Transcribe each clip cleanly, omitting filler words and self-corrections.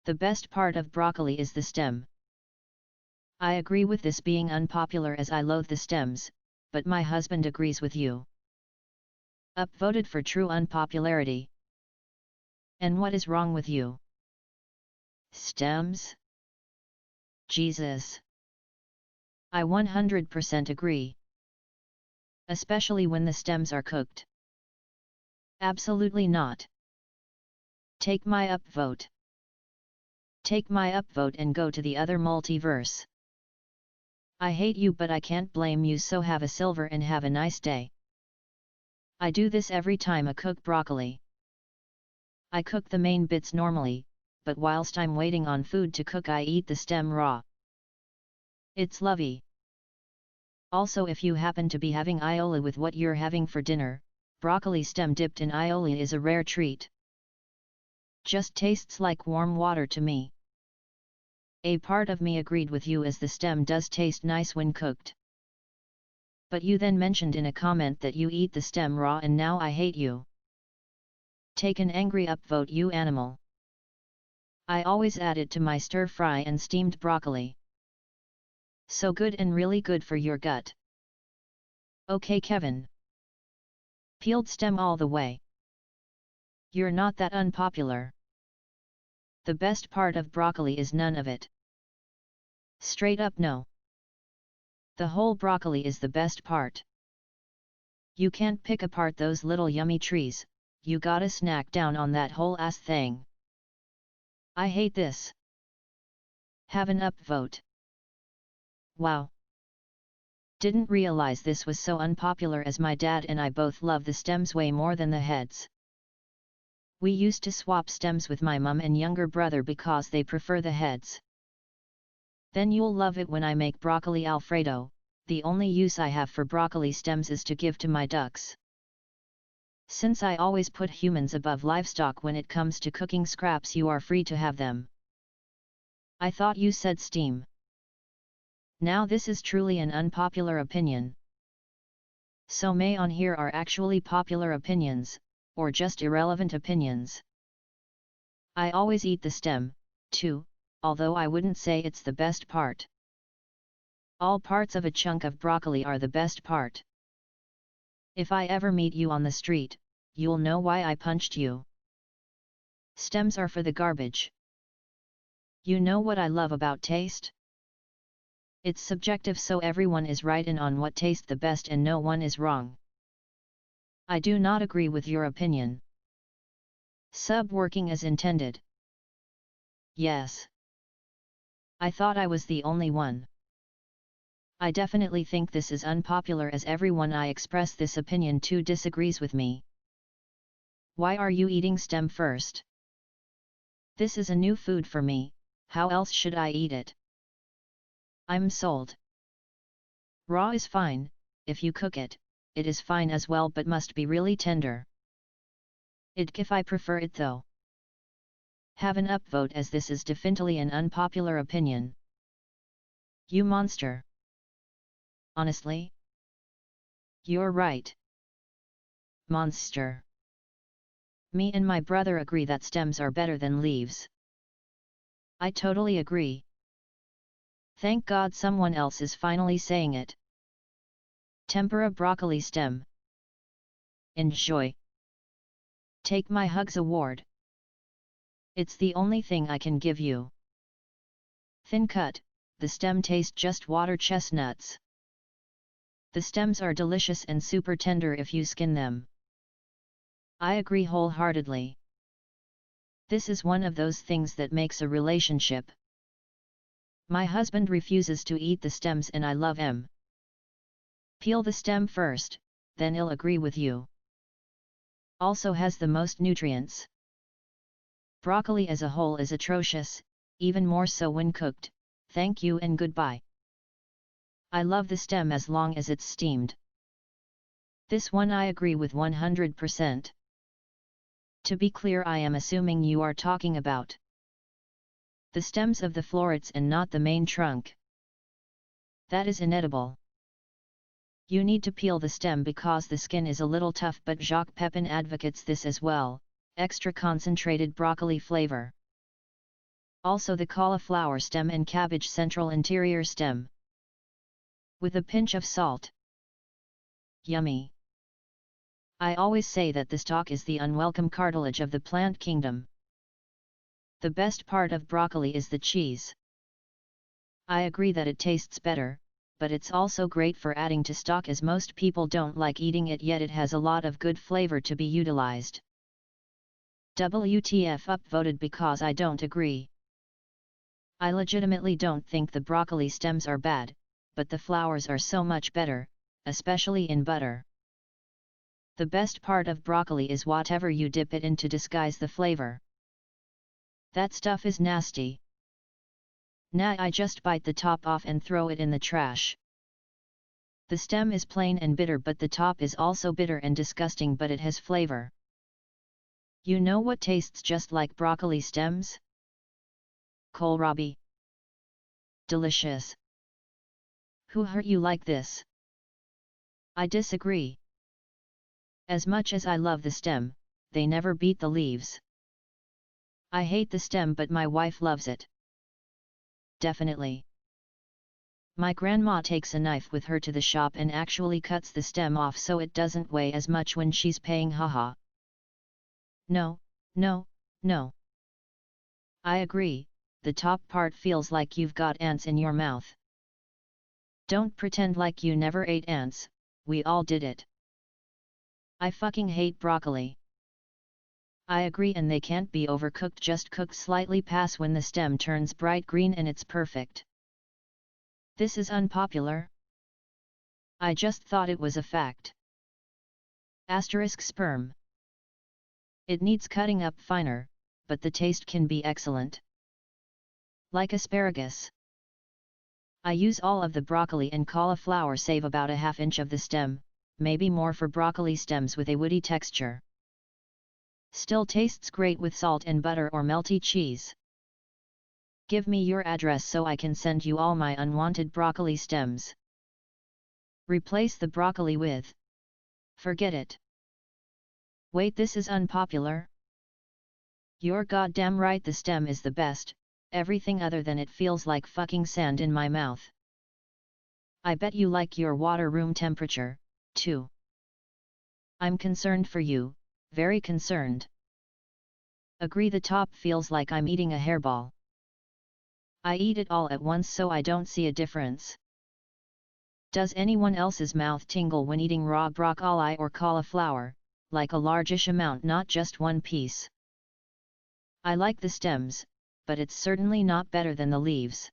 The best part of broccoli is the stem. I agree with this being unpopular as I loathe the stems, but my husband agrees with you. Upvoted for true unpopularity. And what is wrong with you? Stems? Jesus. I 100% agree. Especially when the stems are cooked. Absolutely not. Take my upvote. Take my upvote and go to the other multiverse. I hate you, but I can't blame you, so have a silver and have a nice day. I do this every time I cook broccoli. I cook the main bits normally, but whilst I'm waiting on food to cook I eat the stem raw. It's lovely. Also, if you happen to be having aioli with what you're having for dinner, broccoli stem dipped in aioli is a rare treat. Just tastes like warm water to me. A part of me agreed with you as the stem does taste nice when cooked. But you then mentioned in a comment that you eat the stem raw and now I hate you. Take an angry upvote, you animal. I always add it to my stir fry and steamed broccoli. So good and really good for your gut. Okay, Kevin. Peeled stem all the way. You're not that unpopular. The best part of broccoli is none of it. Straight up no. The whole broccoli is the best part. You can't pick apart those little yummy trees, you gotta snack down on that whole ass thing. I hate this. Have an upvote. Wow. Didn't realize this was so unpopular as my dad and I both love the stems way more than the heads. We used to swap stems with my mum and younger brother because they prefer the heads. Then you'll love it when I make broccoli Alfredo. The only use I have for broccoli stems is to give to my ducks. Since I always put humans above livestock when it comes to cooking scraps, you are free to have them. I thought you said steam. Now this is truly an unpopular opinion. So may on here are actually popular opinions, or just irrelevant opinions. I always eat the stem, too, although I wouldn't say it's the best part. All parts of a chunk of broccoli are the best part. If I ever meet you on the street, you'll know why I punched you. Stems are for the garbage. You know what I love about taste? It's subjective, so everyone is right in on what tastes the best and no one is wrong. I do not agree with your opinion. Sub working as intended. Yes. I thought I was the only one. I definitely think this is unpopular as everyone I express this opinion to disagrees with me. Why are you eating stem first? This is a new food for me, how else should I eat it? I'm sold. Raw is fine, if you cook it, it is fine as well, but must be really tender. If I prefer it though. Have an upvote as this is definitely an unpopular opinion. You monster. Honestly? You're right. Monster. Me and my brother agree that stems are better than leaves. I totally agree. Thank God someone else is finally saying it. Tempura broccoli stem. Enjoy. Take my hugs award. It's the only thing I can give you. Thin cut, the stem tastes just water chestnuts. The stems are delicious and super tender if you skin them. I agree wholeheartedly. This is one of those things that makes a relationship. My husband refuses to eat the stems and I love him. Peel the stem first, then he'll agree with you. Also has the most nutrients. Broccoli as a whole is atrocious, even more so when cooked. Thank you and goodbye. I love the stem as long as it's steamed. This one I agree with 100%. To be clear, I am assuming you are talking about the stems of the florets and not the main trunk. That is inedible. You need to peel the stem because the skin is a little tough, but Jacques Pepin advocates this as well, extra concentrated broccoli flavor. Also the cauliflower stem and cabbage central interior stem. With a pinch of salt. Yummy! I always say that the stalk is the unwelcome cartilage of the plant kingdom. The best part of broccoli is the cheese. I agree that it tastes better, but it's also great for adding to stock as most people don't like eating it, yet it has a lot of good flavor to be utilized. WTF upvoted because I don't agree. I legitimately don't think the broccoli stems are bad, but the flowers are so much better, especially in butter. The best part of broccoli is whatever you dip it in to disguise the flavor. That stuff is nasty. Nah, I just bite the top off and throw it in the trash. The stem is plain and bitter, but the top is also bitter and disgusting, but it has flavor. You know what tastes just like broccoli stems? Kohlrabi. Delicious. Who hurt you like this? I disagree. As much as I love the stem, they never beat the leaves. I hate the stem, but my wife loves it. Definitely. My grandma takes a knife with her to the shop and actually cuts the stem off so it doesn't weigh as much when she's paying, haha. No, no, no. I agree, the top part feels like you've got ants in your mouth. Don't pretend like you never ate ants, we all did it. I fucking hate broccoli. I agree, and they can't be overcooked, just cooked slightly past when the stem turns bright green and it's perfect. This is unpopular. I just thought it was a fact. Asterisk sperm. It needs cutting up finer, but the taste can be excellent. Like asparagus. I use all of the broccoli and cauliflower, save about a ½ inch of the stem, maybe more for broccoli stems with a woody texture. Still tastes great with salt and butter or melty cheese. Give me your address so I can send you all my unwanted broccoli stems. Replace the broccoli with. Forget it. Wait, this is unpopular? You're goddamn right, the stem is the best, everything other than it feels like fucking sand in my mouth. I bet you like your water room temperature, too. I'm concerned for you, very concerned. Agree, the top feels like I'm eating a hairball. I eat it all at once so I don't see a difference. Does anyone else's mouth tingle when eating raw broccoli or cauliflower, like a largish amount, not just one piece? I like the stems, but it's certainly not better than the leaves.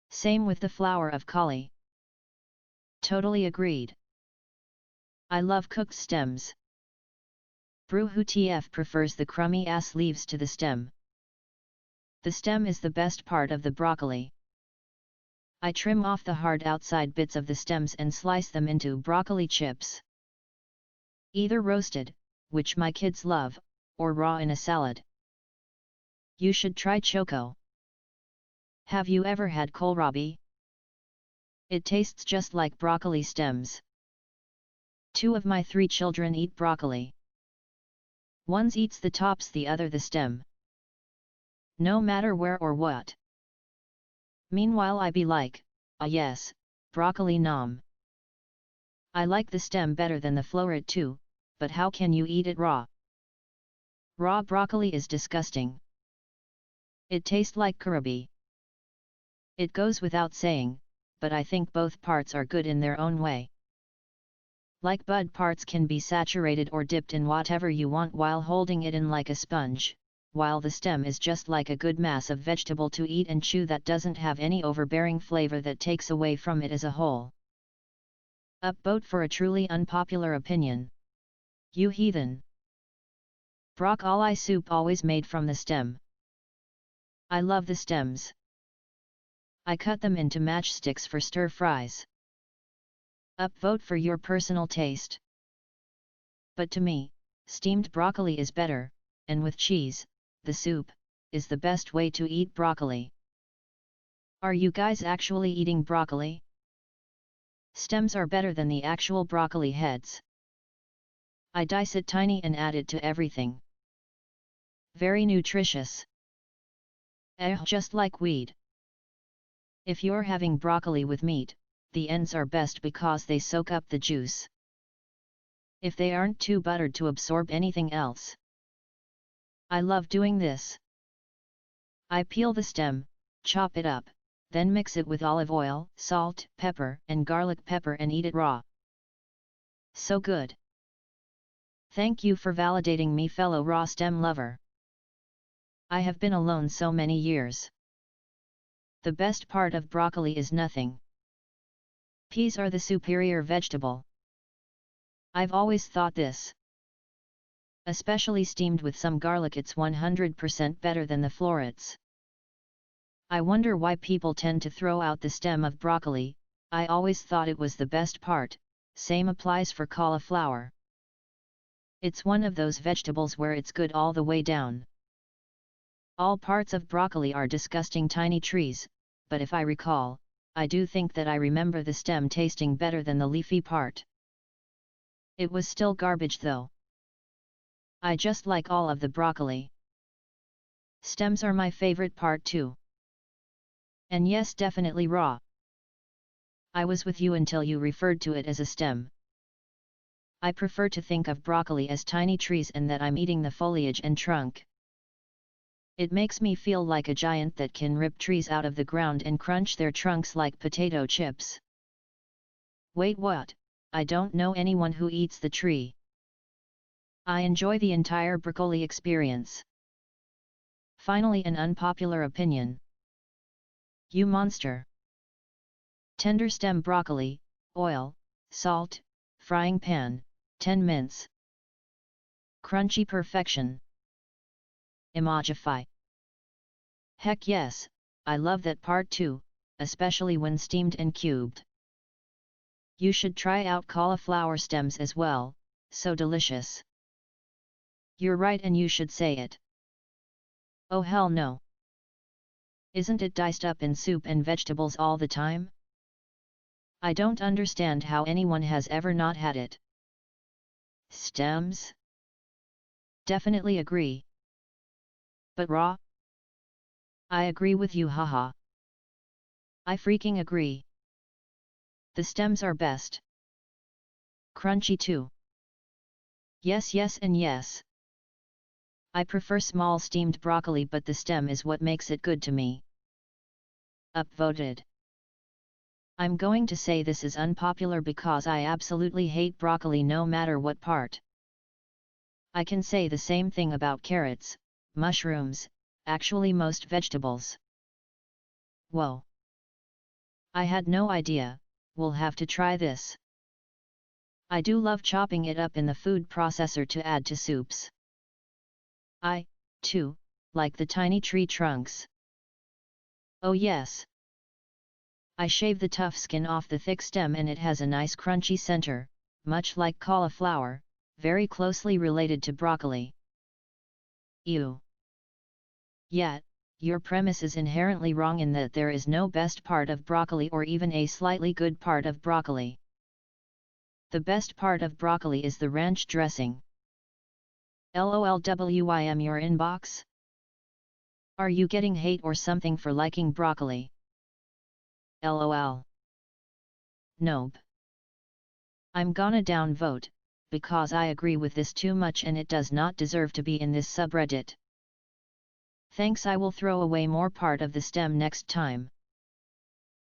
Same with the flower of cauli. Totally agreed. I love cooked stems. Brew who TF prefers the crummy ass leaves to the stem. The stem is the best part of the broccoli. I trim off the hard outside bits of the stems and slice them into broccoli chips. Either roasted, which my kids love, or raw in a salad. You should try choco. Have you ever had kohlrabi? It tastes just like broccoli stems. 2 of my 3 children eat broccoli. One eats the tops, the other the stem. No matter where or what. Meanwhile I be like, ah yes, broccoli nom. I like the stem better than the floret too, but how can you eat it raw? Raw broccoli is disgusting. It tastes like kohlrabi. It goes without saying, but I think both parts are good in their own way. Like bud parts can be saturated or dipped in whatever you want while holding it in like a sponge, while the stem is just like a good mass of vegetable to eat and chew that doesn't have any overbearing flavor that takes away from it as a whole. Upvote for a truly unpopular opinion. You heathen. Broccoli soup always made from the stem. I love the stems. I cut them into matchsticks for stir fries. Upvote for your personal taste. But to me, steamed broccoli is better, and with cheese, the soup, is the best way to eat broccoli. Are you guys actually eating broccoli? Stems are better than the actual broccoli heads. I dice it tiny and add it to everything. Very nutritious. Just like weed. If you're having broccoli with meat, the ends are best because they soak up the juice. If they aren't too buttered to absorb anything else. I love doing this. I peel the stem, chop it up, then mix it with olive oil, salt, pepper, and garlic pepper and eat it raw. So good. Thank you for validating me, fellow raw stem lover. I have been alone so many years. The best part of broccoli is nothing. Peas are the superior vegetable. I've always thought this. Especially steamed with some garlic, it's 100% better than the florets. I wonder why people tend to throw out the stem of broccoli. I always thought it was the best part. Same applies for cauliflower. It's one of those vegetables where it's good all the way down. All parts of broccoli are disgusting tiny trees, but if I recall, I do think that I remember the stem tasting better than the leafy part. It was still garbage though. I just like all of the broccoli. Stems are my favorite part too. And yes, definitely raw. I was with you until you referred to it as a stem. I prefer to think of broccoli as tiny trees and that I'm eating the foliage and trunk. It makes me feel like a giant that can rip trees out of the ground and crunch their trunks like potato chips. Wait, what? I don't know anyone who eats the tree. I enjoy the entire broccoli experience. Finally, an unpopular opinion. You monster. Tender stem broccoli, oil, salt, frying pan, 10 minutes. Crunchy perfection. Emojify. Heck yes, I love that part too, especially when steamed and cubed. You should try out cauliflower stems as well, so delicious. You're right and you should say it. Oh hell no. Isn't it diced up in soup and vegetables all the time? I don't understand how anyone has ever not had it. Stems? Definitely agree. But raw? I agree with you, haha. I freaking agree. The stems are best. Crunchy too. Yes, yes and yes. I prefer small steamed broccoli, but the stem is what makes it good to me. Upvoted. I'm going to say this is unpopular because I absolutely hate broccoli no matter what part. I can say the same thing about carrots, mushrooms, actually most vegetables. Whoa. I had no idea, we'll have to try this. I do love chopping it up in the food processor to add to soups. I, too, like the tiny tree trunks. Oh yes. I shave the tough skin off the thick stem and it has a nice crunchy center, much like cauliflower, very closely related to broccoli. Ew. Yet, your premise is inherently wrong in that there is no best part of broccoli or even a slightly good part of broccoli. The best part of broccoli is the ranch dressing. LOLWIM your inbox? Are you getting hate or something for liking broccoli? LOL. Nope. I'm gonna downvote, because I agree with this too much and it does not deserve to be in this subreddit. Thanks, I will throw away more part of the stem next time.